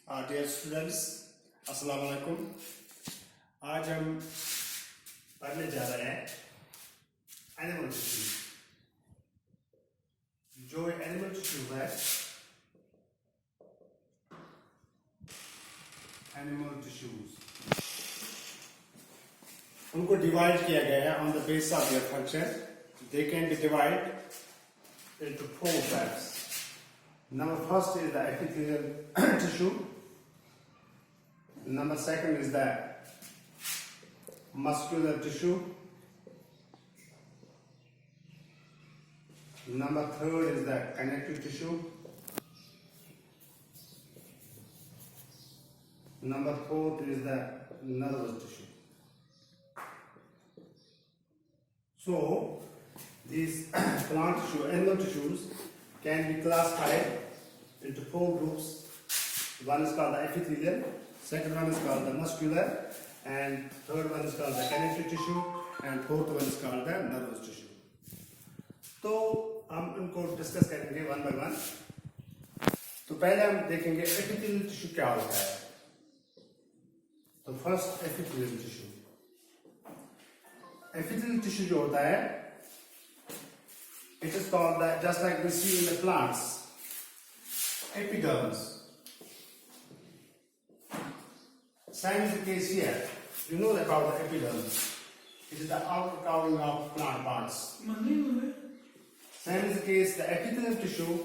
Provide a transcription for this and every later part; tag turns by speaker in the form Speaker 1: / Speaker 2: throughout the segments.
Speaker 1: Dear students, अस्सलाम वालेकुम। आज हम पढ़ने जा रहे हैं एनिमल टिश्यू। जो एनिमल टिश्यू है, एनिमल टिश्यूज, उनको डिवाइड किया गया है on the basis of their function. They can be divide into four types. Number first is the epithelial tissue. Number second is the muscular tissue. Number third is the connective tissue. Number fourth is the nervous tissue. So these plant tissue, animal tissues can be classified into four groups. One is called the epithelial, second one is called the muscular, and third one is called the connective tissue, and fourth one is called the nervous tissue. तो हम इनको discuss करेंगे one by one. तो पहले हम देखेंगे epithelial tissue क्या होता है। तो first epithelial tissue, epithelial tissue जो होता है, it is called that, just like we see in the plants, epidermis. Same is the case here. You know about the epidermis. It is the outer covering of plant parts. Same is the case, the epithelial tissue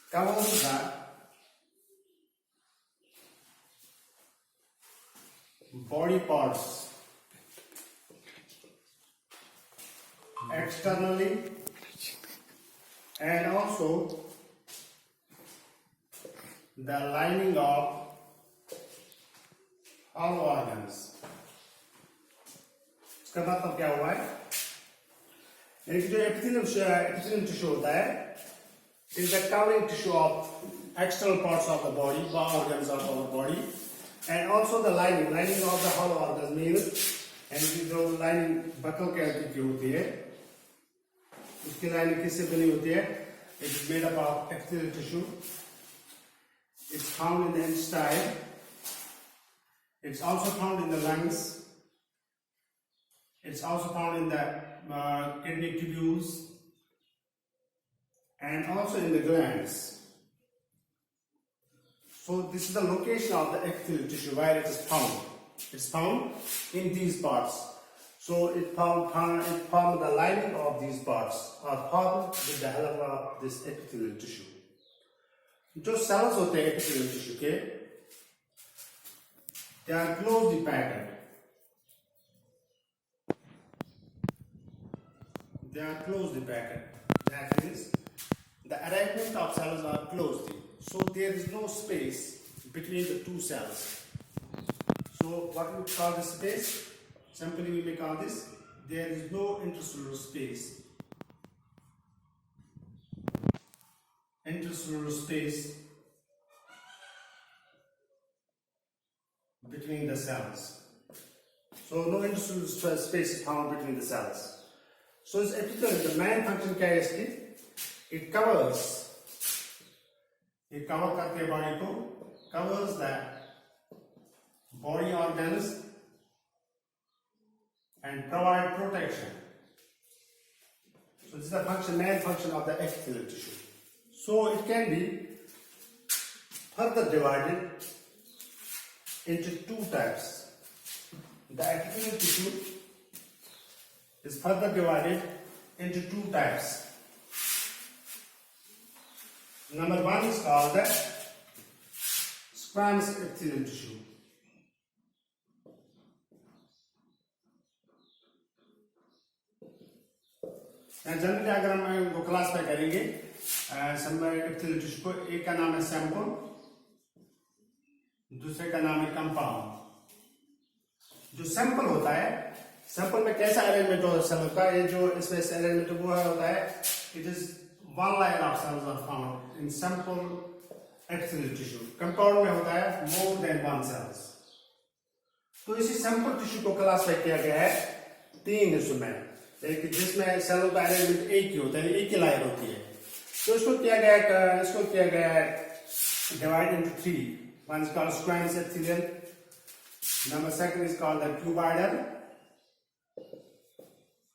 Speaker 1: covers the body parts externally and also the lining of all organs. इसका मतलब क्या हुआ है? यानी कि जो epithelial tissue होता है, is the covering tissue of external parts of the body, organs of our body, and also the lining of the hollow organs means, and जो lining buccal cavity की होती है, उसकी लाइनिंग किससे बनी होती है? It is made up of epithelial tissue. It's found in the intestine. It's also found in the lungs. It's also found in the kidney tubules and also in the glands. So this is the location of the epithelial tissue where it is found. It's found in these parts. So it formed the lining of these parts are formed with the help of this epithelial tissue. जो cells होते हैं epithelial tissue के, they are closely packed. They are closely packed. That means the arrangement of cells are closely. So there is no space between the two cells. So what we call this space? Simply we may call this, there is no intercellular space. Intercellular space between the cells. So no intercellular space is found between the cells. So this epithelium, the main function क्या है इसकी? It covers करके body को, covers the body organs and provide protection. So this is the main function of the epithelial tissue. So it can be further divided into two types. The epithelial tissue is further divided into two types. Number one is called the squamous epithelial tissue. Generally अगर हम वो classify करेंगे epithelial tissue को, एक का नाम है sample, दूसरे का नाम है कंपाउंड। जो सैंपल होता है, सैंपल में कैसा अरेंजमेंट होता है? ये जो इसमें अरेंजमेंट वो होता है, it is one line of cells are found in simple epithelial tissue. Compound में होता है मोर देन वन सेल्स। तो इसी सैंपल टिश्यू को क्लासिफाई किया गया है तीन हिस्सों में, जिसमें सेलों का अरेंजमेंट एक ही होता है, एक ही लाइन होती है। तो इसको किया गया है divide into three. One is called squamous epithelium. Number second is called the cuboidal.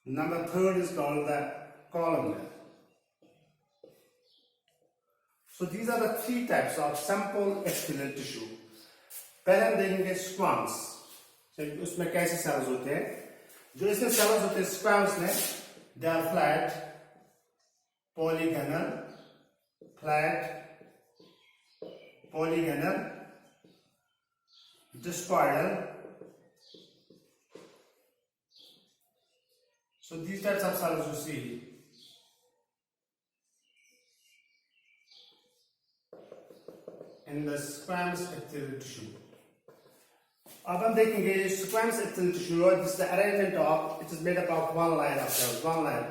Speaker 1: Number third is called the columnar. So these are the three types of simple epithelial tissue. पहले हम देखेंगे स्क्वाम्स, उसमें कैसे सेल्स होते हैं. जो इसमें sales होते हैं स्क्वाम्स में, they are flat, polygonal, discoidal. So these types of cells you see. In the squamous epithelial tissue. अब हम देखेंगे squamous epithelial tissue, this is the arrangement of, it is made up of one line of cells, one line.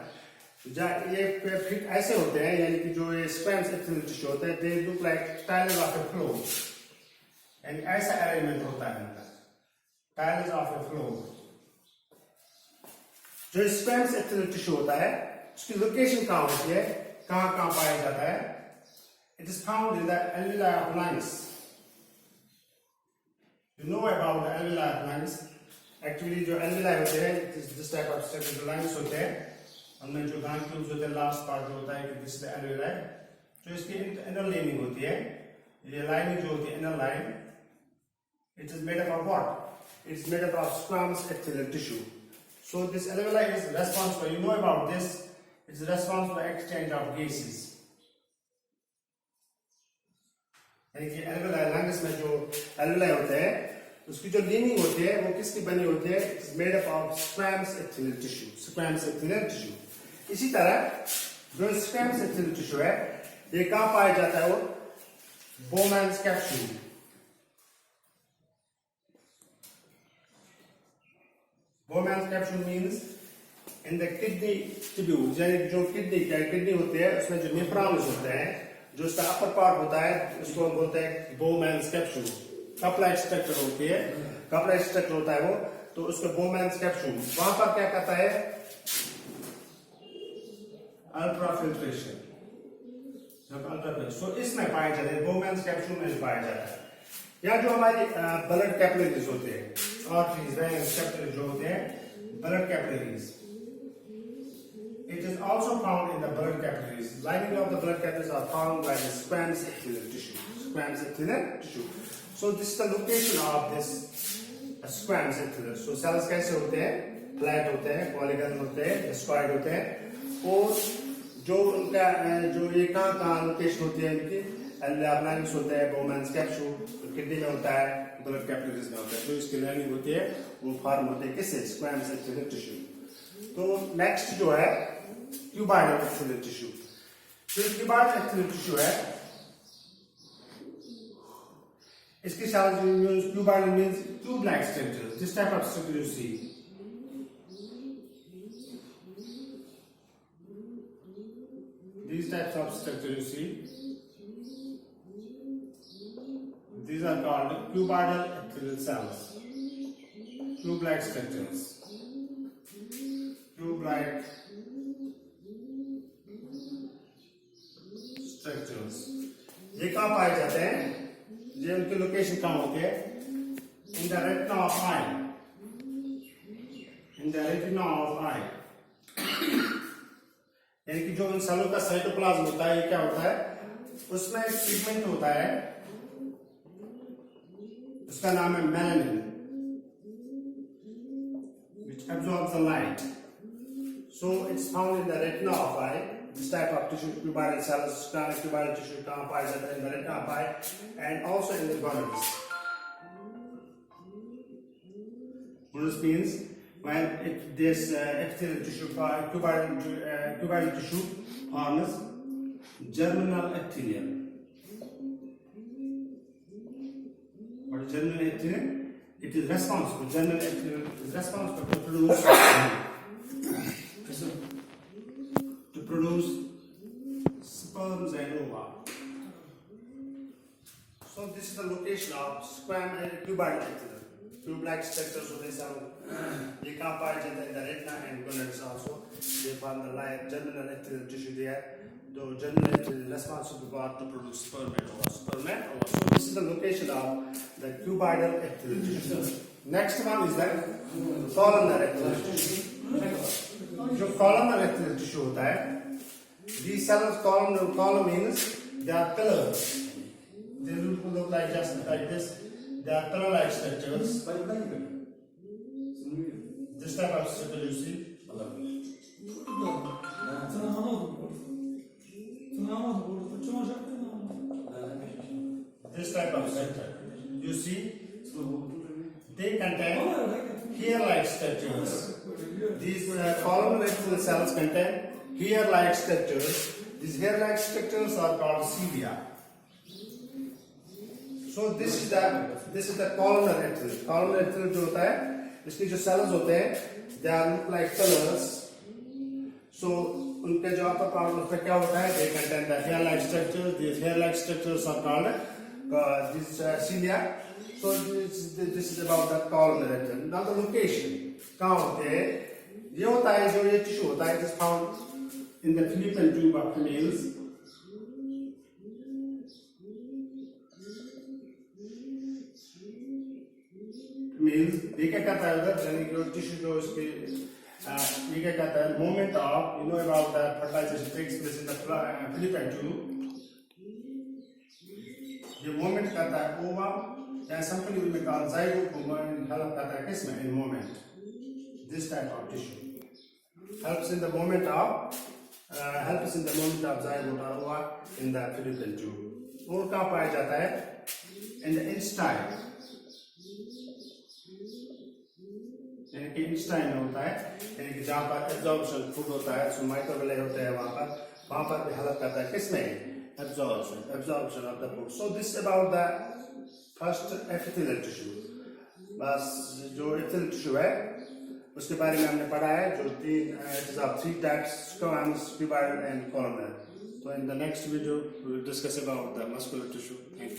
Speaker 1: ये fit ऐसे होते हैं, यानी कि जो ये squamous epithelial tissue होते हैं, they look like tiles of a floor. यानी ऐसा arrangement होता है इनका, tiles of a floor. जो squamous epithelial tissue होता है, उसकी location कहाँ होती है, कहाँ पाया जाता है? It is found in the alveoli of lungs. You know about the alveoli of lungs. Actually, जो alveoli होते हैं, this type of structure जो lungs होते हैं, उनमें जो bronchioles होते हैं, last part जो होता है कि this is the alveoli. जो इसकी inner lining होती है, ये lining जो होती है inner line, it is made up of what? It is made up of squamous epithelial tissue. So this alveoli is responsible. You know about this. It is responsible for exchange of gases. यानी कि alveoli lungs में जो alveoli होते हैं, उसकी जो lining होती है, वो किसकी बनी होती है? It is made up of squamous epithelial tissue. Squamous epithelial tissue. इसी तरह जो squamous epithelial tissue है, ये कहाँ पाया जाता है? वो Bowman's capsule. Bowman's capsule means in the kidney tubules, यानी जो kidney होते हैं, उसमें जो nephrons होते हैं, जो इसका अपर पार्ट होता है, उसको हम बोलते हैं Bowman's capsule. कपलाइट स्ट्रक्चर होती है, कपलाइट स्ट्रक्चर होता है वो, तो उसको Bowman's capsule. वहां पर क्या कहता है? अल्ट्राफिल्ट्रेशन. So इसमें पाया जाता है, Bowman's capsule में पाया जाता है. यहाँ जो हमारी ब्लड कैपिलरीज होते हैं, आर्टरीज, वेन्स, कैपिलरीज जो होते हैं, blood capillaries. It is also found in the blood capillaries. Lining of the blood capillaries are found by the squamous epithelial tissue. Squamous epithelial tissue. So this is the location of this squamous epithelial. So cells कैसे होते हैं? Flat होते हैं, polygonal होते हैं, discoid होते हैं. और जो उनका जो ये कहाँ लोकेशन होती है उनकी, alveoli of lungs होते हैं, Bowman's capsule, किडनी में होता है, blood capillaries में होता है. तो इसकी lining होती है, वो फॉर्म होते हैं किससे? Squamous epithelial tissue. तो नेक्स्ट जो है cuboidal epithelial tissue. जो cuboidal epithelial tissue है, इसकी cells means cuboidal means tube-like structures. This type of structure you see. These types of structure you see. These are called cuboidal epithelial cells. Tube-like structures. Tube-like structures. ये कहाँ पाए जाते हैं? ये उनकी location कहाँ होती है? In the retina of eye. In the retina of eye. यानी कि जो इन सेलों का साइटोप्लाज्म होता है, ये क्या होता है? उसमें एक पिगमेंट होता है, उसका नाम है melanin, which absorbs the light. So it's found in the retina of eye. This type of tissue, cuboidal cells, cuboidal tissue, कहाँ पाया जाता है? In the retina of eye, and also in the gonads. Gonads means when this epithelial tissue, cuboidal tissue forms germinal epithelium. What is germinal epithelium? It is responsible. Germinal epithelium is responsible to produce sperms and ova. So this is the location of cuboidal epithelium. Tube-like structures of this are they can find in the retina and gonads also. They form the germinal epithelial tissue there. the generally is responsible for to produce spermato. So this is the location of the cuboidal epithelial tissue. Next one is the columnar epithelial tissue. जो columnar epithelial tissue होता है, these cells column means they are pillars. They look like just like this. They are pillar-like structures. This type of structure you see. This type of structure you see, they contain hair-like structures. These columnar epithelial cells contain hair-like structures. These hair-like structures are called cilia. So this is the columnar epithelium. Columnar epithelium जो होता है, इसके जो cells होते हैं, they are look like pillars. So उनके जो upper part उसमें क्या होता है? They contain the hair-like structures. These hair-like structures are called these cilia. So this is about the columnar epithelium. Now the location कहाँ होते हैं? ये होता है जो ये tissue होता है, it is found in the fallopian tube of females. ये क्या करता है उधर यानी जो टिश्यू जो इसके ये क्या करता है moment of you know about the fertilization takes place in the fallopian tube. ये moment करता है ovum या simply we call zygote movement help करता है किसमें in moment. This type of tissue helps in the moment of zygote or what in the fallopian tube. और कहाँ पाया जाता है in the intestine. यानी कि इंस्टाइन में होता है यानी कि जहाँ पर एब्जॉर्प्शन फूड होता है उसमें माइक्रोविले होते हैं वहाँ पर भी हेल्प करता है किसमें absorption of the food so this about the first epithelial tissue बस जो एपिथेलियल टिश्यू है उसके बारे में हमने पढ़ा है जो three types squamous cuboid and columnar तो in the next video we will discuss about the muscular tissue thank you